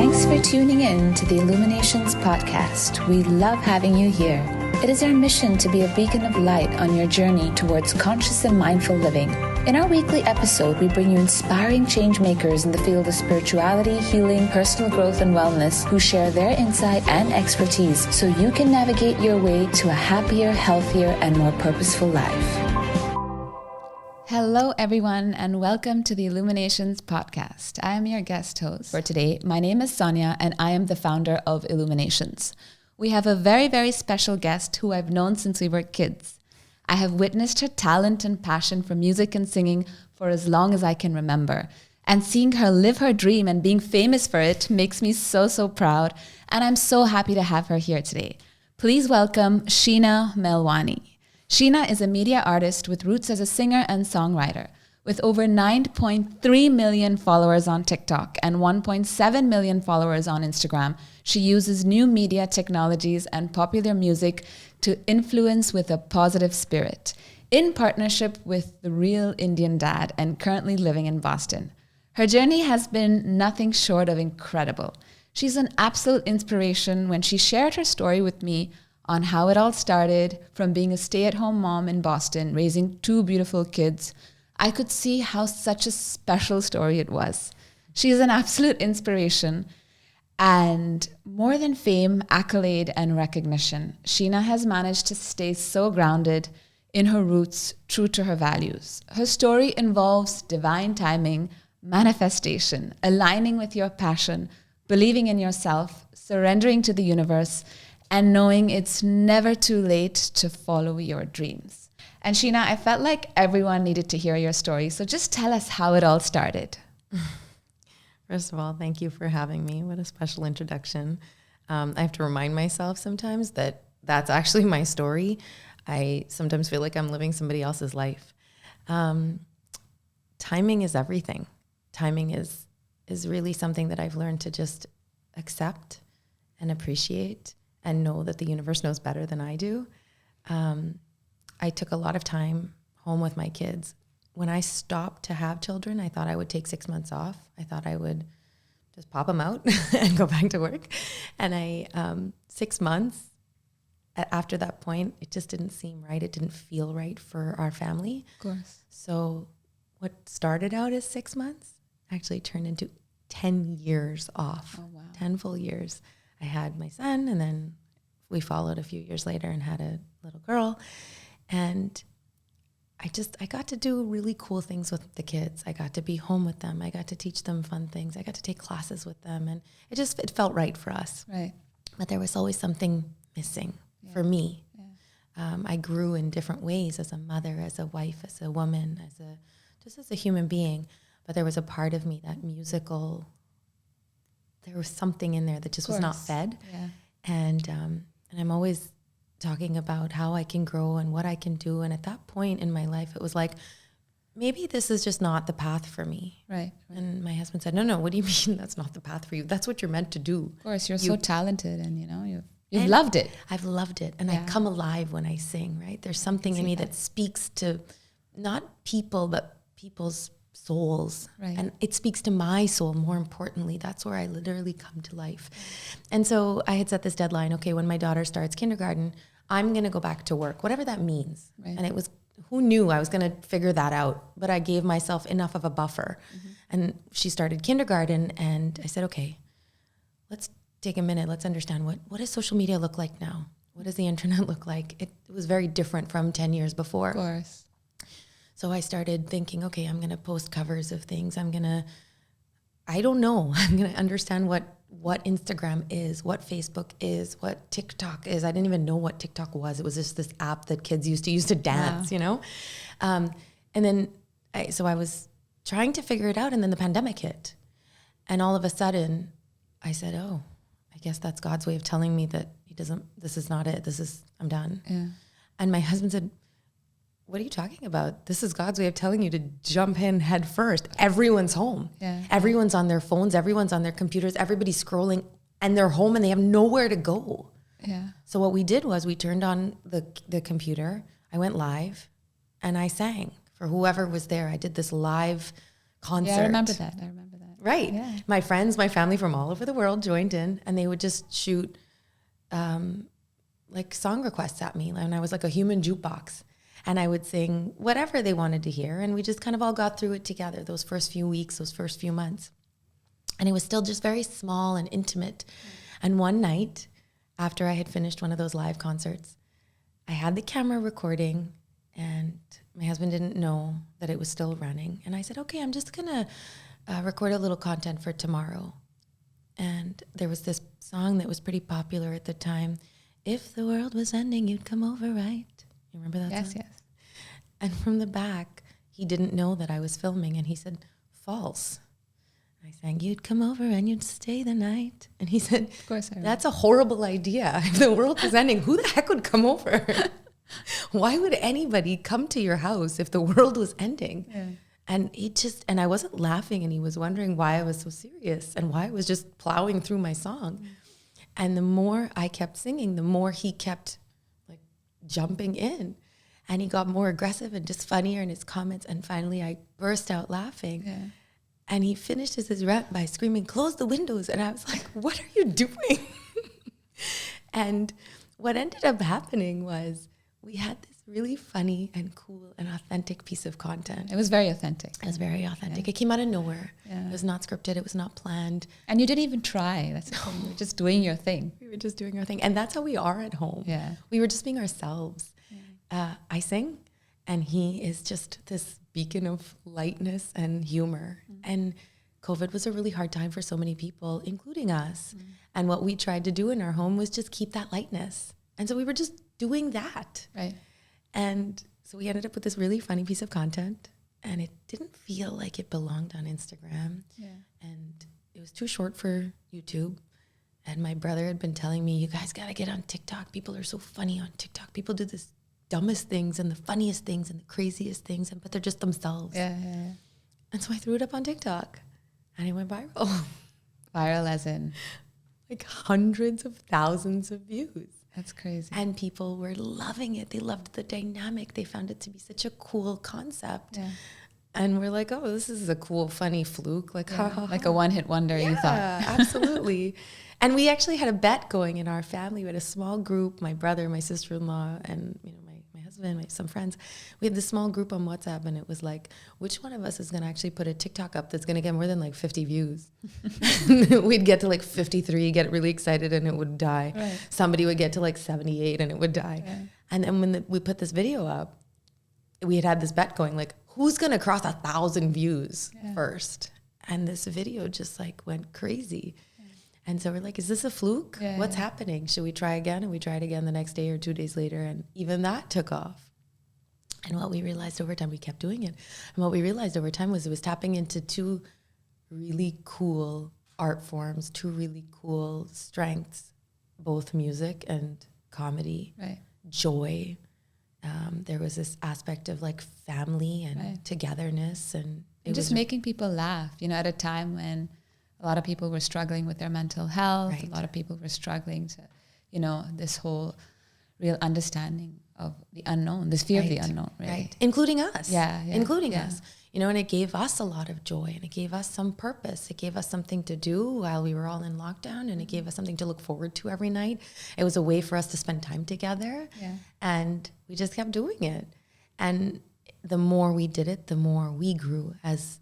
Thanks for tuning in to the Illuminations podcast. We love having you here. It is our mission to be a beacon of light on your journey towards conscious and mindful living. In our weekly episode, we bring you inspiring change makers in the field of spirituality, healing, personal growth, and wellness who share their insight and expertise so you can navigate your way to a happier, healthier, and more purposeful life. Hello, everyone, and welcome to the Illuminations podcast. I am your guest host for today. My name is Sonia, and I am the founder of Illuminations. We have a very, very special guest who I've known since we were kids. I have witnessed her talent and passion for music and singing for as long as I can remember. And seeing her live her dream and being famous for it makes me so proud. And I'm so happy to have her here today. Please welcome Sheena Melwani. Sheena is a media artist with roots as a singer and songwriter. With over 9.3 million followers on TikTok and 1.7 million followers on Instagram, she uses new media technologies and popular music to influence with a positive spirit, in partnership with the Real Indian Dad and currently living in Boston. Her journey has been nothing short of incredible. She's an absolute inspiration when she shared her story with me on how it all started from being a stay-at-home mom in Boston, raising two beautiful kids. I could see how such a special story it was. She is an absolute inspiration. And more than fame, accolade, and recognition, Sheena has managed to stay so grounded in her roots, true to her values. Her story involves divine timing, manifestation, aligning with your passion, believing in yourself, surrendering to the universe, and knowing it's never too late to follow your dreams. And Sheena, I felt like everyone needed to hear your story. So just tell us how it all started. First of all, thank you for having me. What a special introduction. I have to remind myself sometimes that that's actually my story. I sometimes feel like I'm living somebody else's life. Timing is everything. Timing is really something that I've learned to just accept and appreciate and know that the universe knows better than I do. I took a lot of time home with my kids. When I stopped to have children, I thought I would take 6 months off. I thought I would just pop them out and go back to work. And 6 months after that point, it just didn't seem right. It didn't feel right for our family. Of course. So what started out as 6 months actually turned into 10 years off. Oh, wow. 10 full years. I had my son, and then we followed a few years later and had a little girl. And I got to do really cool things with the kids. I got to be home with them. I got to teach them fun things. I got to take classes with them. And it felt right for us. Right. But there was always something missing for me. Yeah. I grew in different ways as a mother, as a wife, as a woman, as a human being. But there was a part of me, that musical, there was something in there that just was not fed. Yeah. And I'm always talking about how I can grow and what I can do. And at that point in my life, it was like, maybe this is just not the path for me. Right. And my husband said, no, what do you mean that's not the path for you? That's what you're meant to do. Of course, you're so talented and, you've loved it. I've loved it. And I come alive when I sing, right? There's something in me that speaks to not people, but people's souls. Right. And it speaks to my soul, more importantly. That's where I literally come to life. And so I had set this deadline. Okay, when my daughter starts kindergarten, I'm going to go back to work, whatever that means. Right. And it was, who knew I was going to figure that out? But I gave myself enough of a buffer. Mm-hmm. And she started kindergarten, and I said, okay, let's take a minute. Let's understand what does social media look like now? What does the internet look like? It was very different from 10 years before. Of course. So I started thinking, okay, I'm going to post covers of things. I don't know. I'm going to understand what Instagram is, what Facebook is, what TikTok is. I didn't even know what TikTok was. It was just this app that kids used to use to dance, And then I was trying to figure it out, and then the pandemic hit. And all of a sudden I said, oh, I guess that's God's way of telling me that this is not it. I'm done. Yeah. And my husband said, what are you talking about? This is God's way of telling you to jump in head first. Everyone's home. Yeah. Everyone's on their phones. Everyone's on their computers. Everybody's scrolling, and they're home and they have nowhere to go. Yeah. So what we did was we turned on the computer. I went live and I sang for whoever was there. I did this live concert. Yeah, I remember that. Right. Yeah. My friends, my family from all over the world joined in, and they would just shoot like song requests at me. And I was like a human jukebox. And I would sing whatever they wanted to hear. And we just kind of all got through it together those first few weeks, those first few months. And it was still just very small and intimate. And one night, after I had finished one of those live concerts, I had the camera recording, and my husband didn't know that it was still running. And I said, okay, I'm just going to record a little content for tomorrow. And there was this song that was pretty popular at the time. If the world was ending, you'd come over, right? You remember that song? Yes. And from the back, he didn't know that I was filming, and he said, false. I sang, you'd come over and you'd stay the night. And he said, Of course I remember. That's a horrible idea. If the world was ending, who the heck would come over? Why would anybody come to your house if the world was ending? Yeah. And I wasn't laughing, and he was wondering why I was so serious and why I was just plowing through my song. And the more I kept singing, the more he kept like jumping in, and he got more aggressive and just funnier in his comments. And finally I burst out laughing. Yeah. And he finished his rant by screaming, close the windows. And I was like, what are you doing? And what ended up happening was we had this really funny and cool and authentic piece of content. It was very authentic. It was very authentic. Yeah. It came out of nowhere. Yeah. It was not scripted. It was not planned. And you didn't even try. That's the thing. You were just doing your thing. We were just doing our thing. And that's how we are at home. Yeah. We were just being ourselves. Yeah. I sing, and he is just this beacon of lightness and humor. And COVID was a really hard time for so many people, including us. And what we tried to do in our home was just keep that lightness. And so we were just doing that. Right. And so we ended up with this really funny piece of content, and it didn't feel like it belonged on Instagram. Yeah. And it was too short for YouTube. And my brother had been telling me, you guys got to get on TikTok. People are so funny on TikTok. People do the dumbest things and the funniest things and the craziest things, but they're just themselves. Yeah. And so I threw it up on TikTok, and it went viral. Viral as in? Like hundreds of thousands of views. That's crazy. And people were loving it. They loved the dynamic. They found it to be such a cool concept. Yeah. And we're like, oh, this is a cool, funny fluke. Like, ha, ha, ha. Like a one-hit wonder, you thought. Yeah, absolutely. And we actually had a bet going in our family. We had a small group, my brother, my sister-in-law, and my husband, some friends. We had this small group on WhatsApp, and it was like, which one of us is going to actually put a TikTok up that's going to get more than like 50 views? We'd get to like 53, get really excited, and it would die. Right. Somebody would get to like 78, and it would die. Yeah. And then when we put this video up, we had this bet going, like, who's going to cross 1,000 views first? And this video just like went crazy. And so we're like, is this a fluke? Yeah, What's happening? Should we try again? And we tried again the next day or 2 days later. And even that took off. And what we realized over time, we kept doing it. And what we realized over time was it was tapping into two really cool art forms, two really cool strengths, both music and comedy, joy. There was this aspect of like family and togetherness. And it just was making people laugh, at a time when a lot of people were struggling with their mental health. Right. A lot of people were struggling to, this whole real understanding of the unknown, this fear of the unknown, really. Right. Including us. Including Yeah. us. And it gave us a lot of joy, and it gave us some purpose. It gave us something to do while we were all in lockdown, and it gave us something to look forward to every night. It was a way for us to spend time together. Yeah. And we just kept doing it. And the more we did it, the more we grew as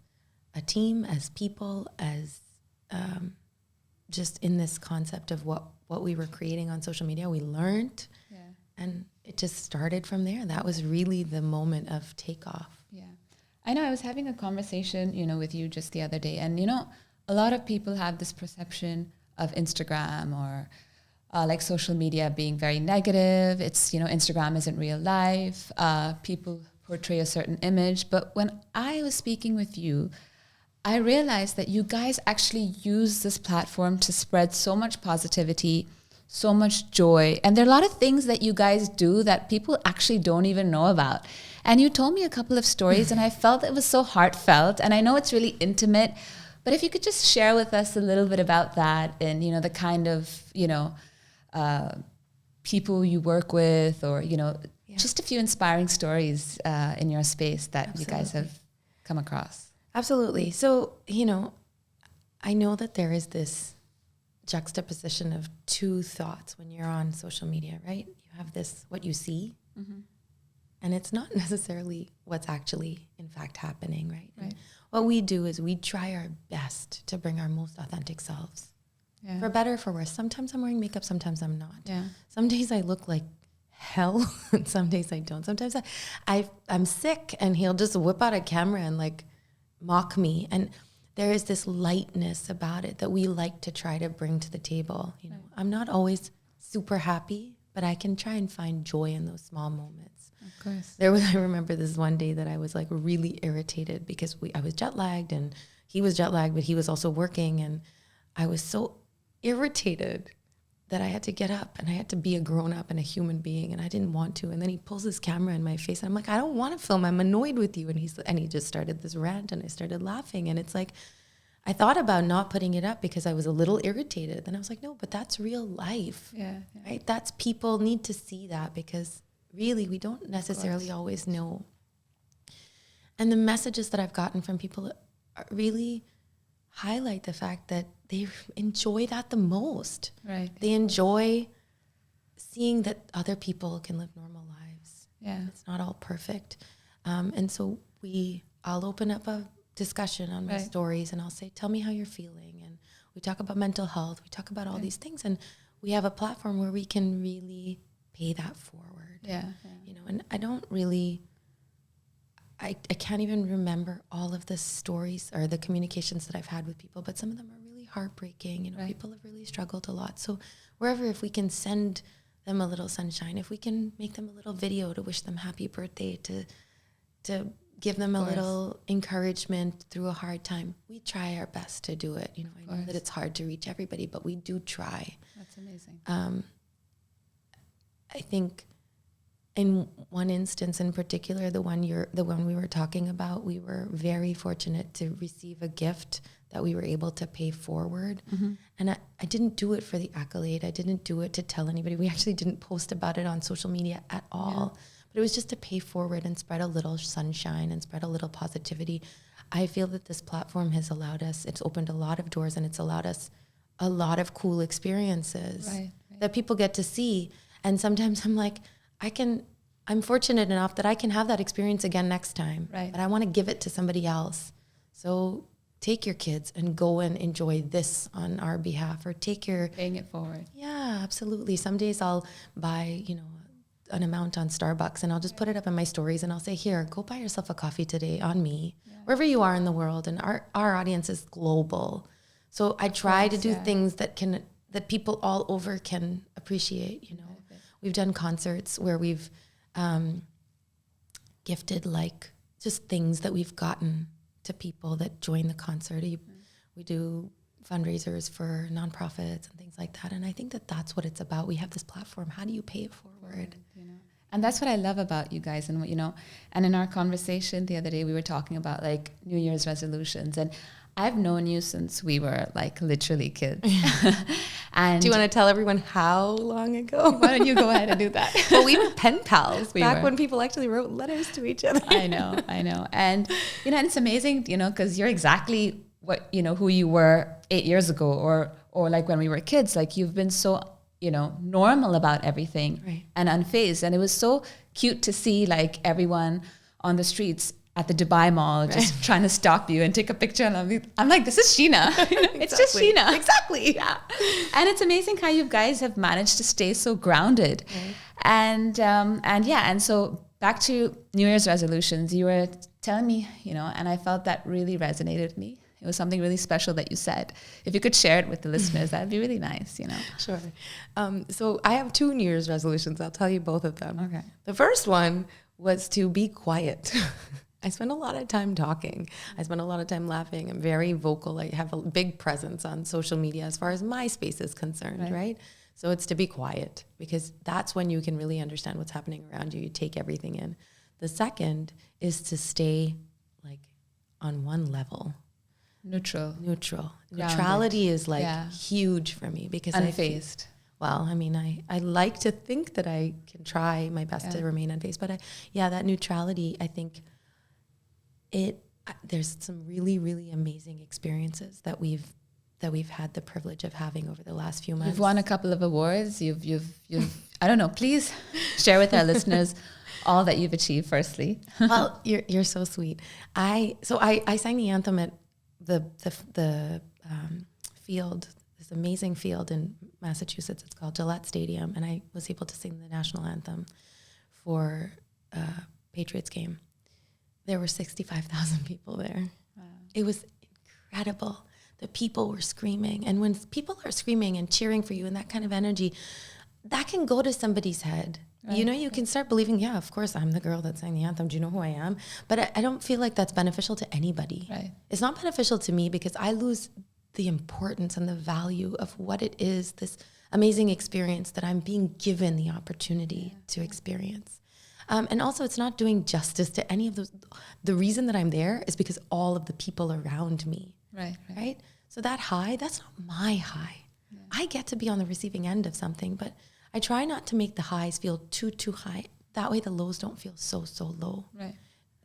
a team, as people, as just in this concept of what we were creating on social media. We learned, and it just started from there. That was really the moment of takeoff. Yeah. I know I was having a conversation, with you just the other day, and, a lot of people have this perception of Instagram or like social media being very negative. It's, Instagram isn't real life. People portray a certain image. But when I was speaking with you, I realized that you guys actually use this platform to spread so much positivity, so much joy. And there are a lot of things that you guys do that people actually don't even know about. And you told me a couple of stories, and I felt it was so heartfelt. And I know it's really intimate, but if you could just share with us a little bit about that and, the kind of, people you work with, or, just a few inspiring stories in your space that you guys have come across. Absolutely. So, I know that there is this juxtaposition of two thoughts when you're on social media, right? You have this, what you see, and it's not necessarily what's actually in fact happening, right? Right. What we do is we try our best to bring our most authentic selves. Yeah. For better or for worse. Sometimes I'm wearing makeup, sometimes I'm not. Yeah. Some days I look like hell, and some days I don't. Sometimes I'm sick, and he'll just whip out a camera and like mock me. And there is this lightness about it that we like to try to bring to the table. You know, I'm not always super happy, but I can try and find joy in those small moments. Of course. I remember this one day that I was like really irritated because I was jet lagged and he was jet lagged, but he was also working, and I was so irritated that I had to get up and I had to be a grown up and a human being, and I didn't want to. And then he pulls his camera in my face, and I'm like, I don't want to film. I'm annoyed with you. And he just started this rant, and I started laughing. And it's like, I thought about not putting it up because I was a little irritated. Then I was like, no, but that's real life, right? That's, people need to see that, because really we don't necessarily always know. And the messages that I've gotten from people really highlight the fact that they enjoy that the most. Right. They enjoy seeing that other people can live normal lives. Yeah. It's not all perfect. And so I'll open up a discussion on my stories, and I'll say, tell me how you're feeling. And we talk about mental health. We talk about all these things. And we have a platform where we can really pay that forward. Yeah. You know, and I don't really, I can't even remember all of the stories or the communications that I've had with people, but some of them are really heartbreaking. You know, people have really struggled a lot. So wherever, if we can send them a little sunshine, if we can make them a little video to wish them happy birthday, to give them a little encouragement through a hard time, we try our best to do it. You know, I know that it's hard to reach everybody, but we do try. That's amazing. I think in one instance in particular, the one we were talking about, we were very fortunate to receive a gift that we were able to pay forward. And I didn't do it for the accolade. I didn't do it to tell anybody. We actually didn't post about it on social media at all. But it was just to pay forward and spread a little sunshine and spread a little positivity. I feel that this platform has allowed us, it's opened a lot of doors, and it's allowed us a lot of cool experiences that people get to see. And sometimes I'm like, I'm fortunate enough that I can have that experience again next time. But I want to give it to somebody else. So take your kids and go and enjoy this on our behalf, or paying it forward. Yeah, absolutely. Some days I'll buy, you know, an amount on Starbucks, and I'll just put it up in my stories, and I'll say, here, go buy yourself a coffee today on me, wherever you are in the world. And our audience is global. So I try to do things that people all over can appreciate, you know. We've done concerts where we've gifted like just things that we've gotten to people that join the concert. We do fundraisers for nonprofits and things like that. And I think that that's what it's about. We have this platform. How do you pay it forward? You know? And that's what I love about you guys. And, you know, and in our conversation the other day, we were talking about like New Year's resolutions. And I've known you since we were like literally kids. And do you want to tell everyone how long ago? Why don't you go ahead and do that? Well, we were pen pals back when people actually wrote letters to each other. I know. And, you know, and it's amazing, you know, because you're exactly what, you know, who you were 8 years ago, or like when we were kids. Like, you've been so, you know, normal about everything and unfazed. And it was so cute to see like everyone on the streets at the Dubai Mall just trying to stop you and take a picture. And I'm like, this is Sheena. You know, it's just Sheena. Exactly. Yeah. And it's amazing how you guys have managed to stay so grounded. And so back to New Year's resolutions, you were telling me, you know, and I felt that really resonated with me. It was something really special that you said. If you could share it with the listeners, that'd be really nice, you know. Sure. So I have 2 New Year's resolutions. I'll tell you both of them. Okay. The first one was to be quiet. I spend a lot of time talking. I spend a lot of time laughing. I'm very vocal. I have a big presence on social media as far as my space is concerned, right? So it's to be quiet, because that's when you can really understand what's happening around you. You take everything in. The second is to stay like on one level. Neutral. Grounded. Neutrality is like huge for me, because unfazed. I mean, I like to think that I can try my best to remain unfazed, but that neutrality, I think there's some really, really amazing experiences that we've that we've had the privilege of having over the last few months. You've won a couple of awards. You've I don't know, please share with our listeners all that you've achieved firstly. Well, you're so sweet. I sang the anthem at the field, this amazing field in Massachusetts. It's called Gillette Stadium, and I was able to sing the national anthem for a Patriots game. There were 65,000 people there. Wow. It was incredible. The people were screaming. And when people are screaming and cheering for you and that kind of energy, that can go to somebody's head. Right. You know, you can start believing, yeah, of course, I'm the girl that sang the anthem. Do you know who I am? But I don't feel like that's beneficial to anybody. Right. It's not beneficial to me because I lose the importance and the value of what it is, this amazing experience that I'm being given the opportunity to experience. And also, it's not doing justice to any of those. The reason that I'm there is because all of the people around me. Right? So that high, that's not my high. Yeah. I get to be on the receiving end of something, but I try not to make the highs feel too high. That way the lows don't feel so low. Right.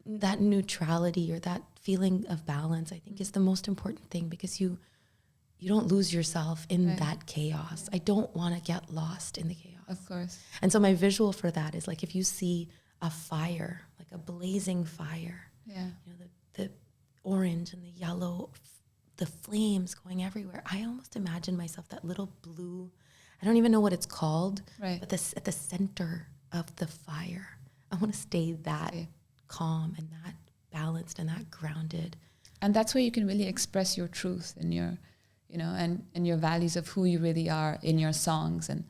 That neutrality or that feeling of balance, I think, is the most important thing, because you don't lose yourself in that chaos. I don't want to get lost in the chaos. Of course. And so my visual for that is like if you see a fire, like a blazing fire, you know, the orange and the yellow, the flames going everywhere. I almost imagine myself that little blue, I don't even know what it's called, but this at the center of the fire. I want to stay that calm and that balanced and that grounded. And that's where you can really express your truth and your, you know, and your values of who you really are in your songs. And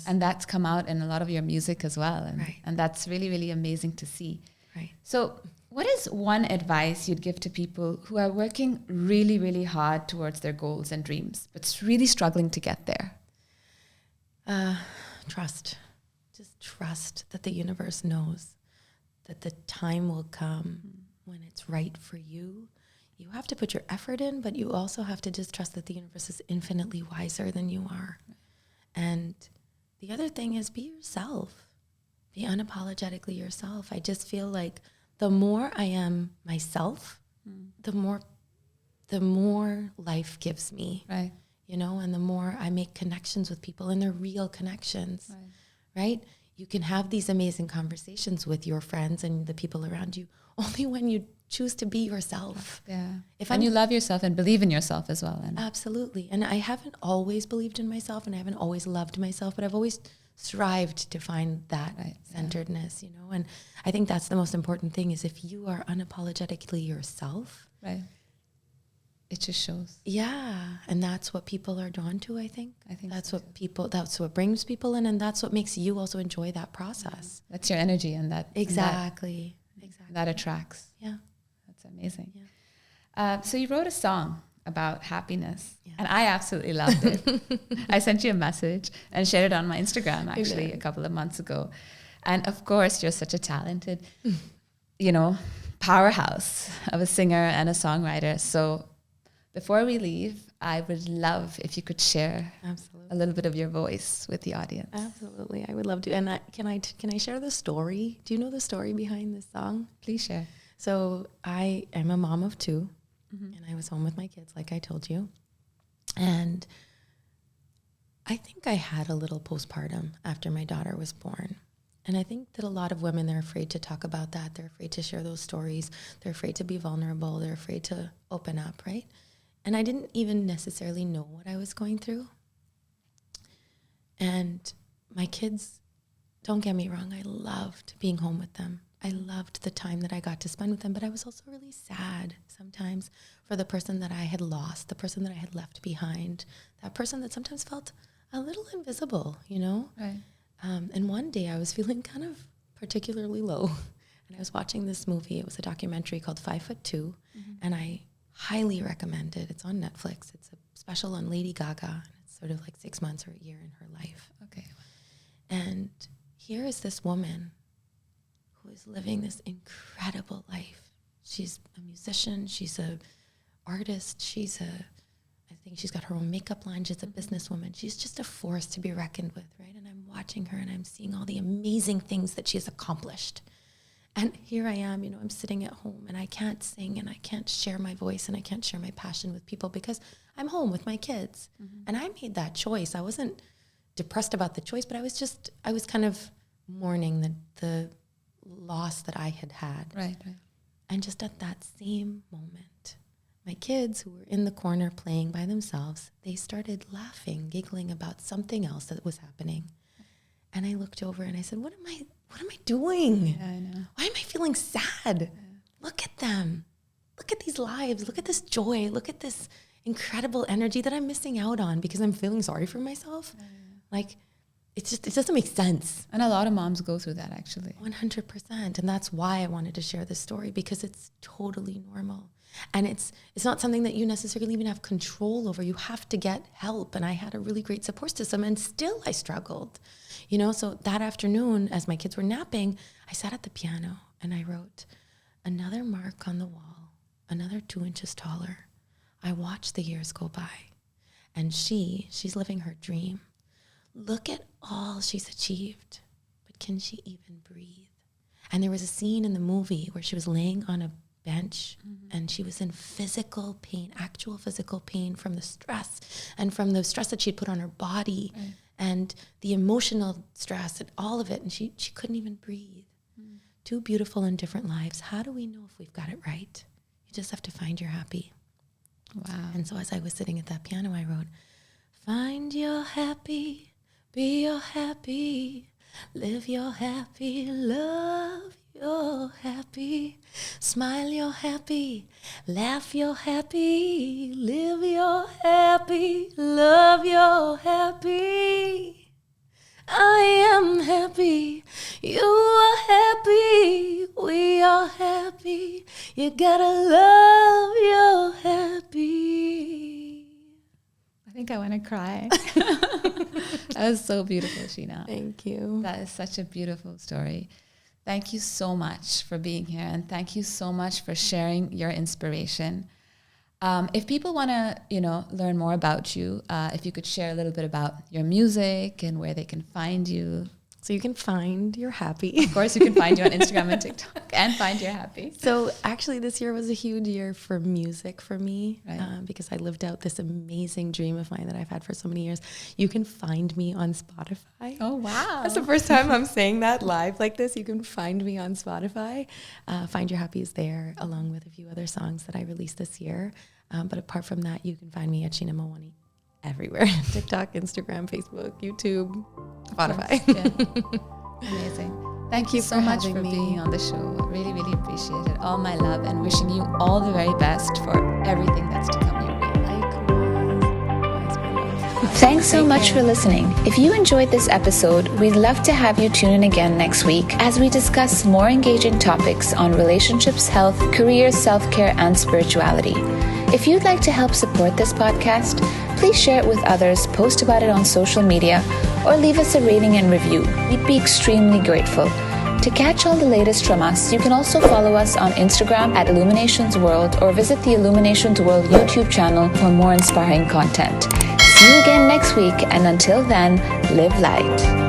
and that's come out in a lot of your music as well. And, and that's really, really amazing to see. Right. So what is one advice you'd give to people who are working really, really hard towards their goals and dreams, but really struggling to get there? Trust. Just trust that the universe knows that the time will come when it's right for you. You have to put your effort in, but you also have to just trust that the universe is infinitely wiser than you are. And the other thing is be yourself. Be unapologetically yourself. I just feel like the more I am myself, the more life gives me, you know, and the more I make connections with people, and they're real connections, right? You can have these amazing conversations with your friends and the people around you only when you choose to be yourself. Yeah. And you love yourself and believe in yourself as well. And absolutely. And I haven't always believed in myself, and I haven't always loved myself, but I've always strived to find that centeredness, you know. And I think that's the most important thing, is if you are unapologetically yourself, it just shows. Yeah. And that's what people are drawn to, I think. That's what brings people in, and that's what makes you also enjoy that process. That's your energy, and that exactly that attracts. Yeah. That's amazing. Yeah. So you wrote a song about happiness, and I absolutely loved it. I sent you a message and shared it on my Instagram actually a couple of months ago. And of course, you're such a talented, you know, powerhouse of a singer and a songwriter. So before we leave, I would love if you could share a little bit of your voice with the audience. Absolutely. I would love to. And can I share the story? Do you know the story behind this song? Please share. So I am a mom of two, and I was home with my kids, like I told you. And I think I had a little postpartum after my daughter was born. And I think that a lot of women, they're afraid to talk about that. They're afraid to share those stories. They're afraid to be vulnerable. They're afraid to open up, right? And I didn't even necessarily know what I was going through. And my kids, don't get me wrong, I loved being home with them. I loved the time that I got to spend with them, but I was also really sad sometimes for the person that I had lost, the person that I had left behind, that person that sometimes felt a little invisible, you know? Right. And one day I was feeling kind of particularly low, and I was watching this movie. It was a documentary called 5'2", and I highly recommend it. It's on Netflix. It's a special on Lady Gaga, and it's sort of like 6 months or a year in her life. Okay. And here is this woman who is living this incredible life. She's a musician. She's a artist. I think she's got her own makeup line. She's a businesswoman. She's just a force to be reckoned with, right? And I'm watching her, and I'm seeing all the amazing things that she has accomplished. And here I am, I'm sitting at home and I can't sing and I can't share my voice and I can't share my passion with people because I'm home with my kids. Mm-hmm. And I made that choice. I wasn't depressed about the choice, but I was kind of mourning the loss that I had had. Right. And just at that same moment, my kids who were in the corner playing by themselves, they started laughing, giggling about something else that was happening. And I looked over and I said, what am I doing? Yeah, I know. Why am I feeling sad? Yeah. Look at them. Look at these lives. Look at this joy. Look at this incredible energy that I'm missing out on because I'm feeling sorry for myself. Yeah. Like, it doesn't make sense. And a lot of moms go through that, actually. 100%. And that's why I wanted to share this story, because it's totally normal. And it's not something that you necessarily even have control over. You have to get help. And I had a really great support system, and still I struggled. So that afternoon, as my kids were napping, I sat at the piano and I wrote, another mark on the wall, another 2 inches taller. I watched the years go by. And she's living her dream. Look at all she's achieved, but can she even breathe? And there was a scene in the movie where she was laying on a bench, mm-hmm. and she was in physical pain, actual physical pain from the stress and from the stress that she'd put on her body, right. and the emotional stress and all of it. And she couldn't even breathe. Mm. 2 beautiful and different lives. How do we know if we've got it right? You just have to find your happy. Wow. And so as I was sitting at that piano, I wrote, find your happy. Be your happy, live your happy, love your happy, smile your happy, laugh your happy, live your happy, love your happy. I am happy, you are happy, we are happy, you gotta love your happy. I think I want to cry. That was so beautiful, Sheena. Thank you. That is such a beautiful story. Thank you so much for being here, and thank you so much for sharing your inspiration. If people want to, learn more about you, if you could share a little bit about your music and where they can find you. So you can find your happy. Of course, you can find you on Instagram and TikTok and find your happy. So actually this year was a huge year for music for me, right. Because I lived out this amazing dream of mine that I've had for so many years. You can find me on Spotify. Oh, wow. That's the first time I'm saying that live like this. You can find me on Spotify. Find Your Happy is there, along with a few other songs that I released this year. But apart from that, you can find me at Sheena Mawani everywhere. TikTok, Instagram, Facebook, YouTube, Spotify. Yeah. Amazing. Thank you so much for being on the show. Really, really appreciate it. All my love, and wishing you all the very best for everything that's to come your way. Thanks so much for listening. If you enjoyed this episode, we'd love to have you tune in again next week as we discuss more engaging topics on relationships, health, career, self-care, and spirituality. If you'd like to help support this podcast, please share it with others, post about it on social media, or leave us a rating and review. We'd be extremely grateful. To catch all the latest from us, you can also follow us on Instagram at Illuminations World, or visit the Illuminations World YouTube channel for more inspiring content. See you again next week, and until then, live light.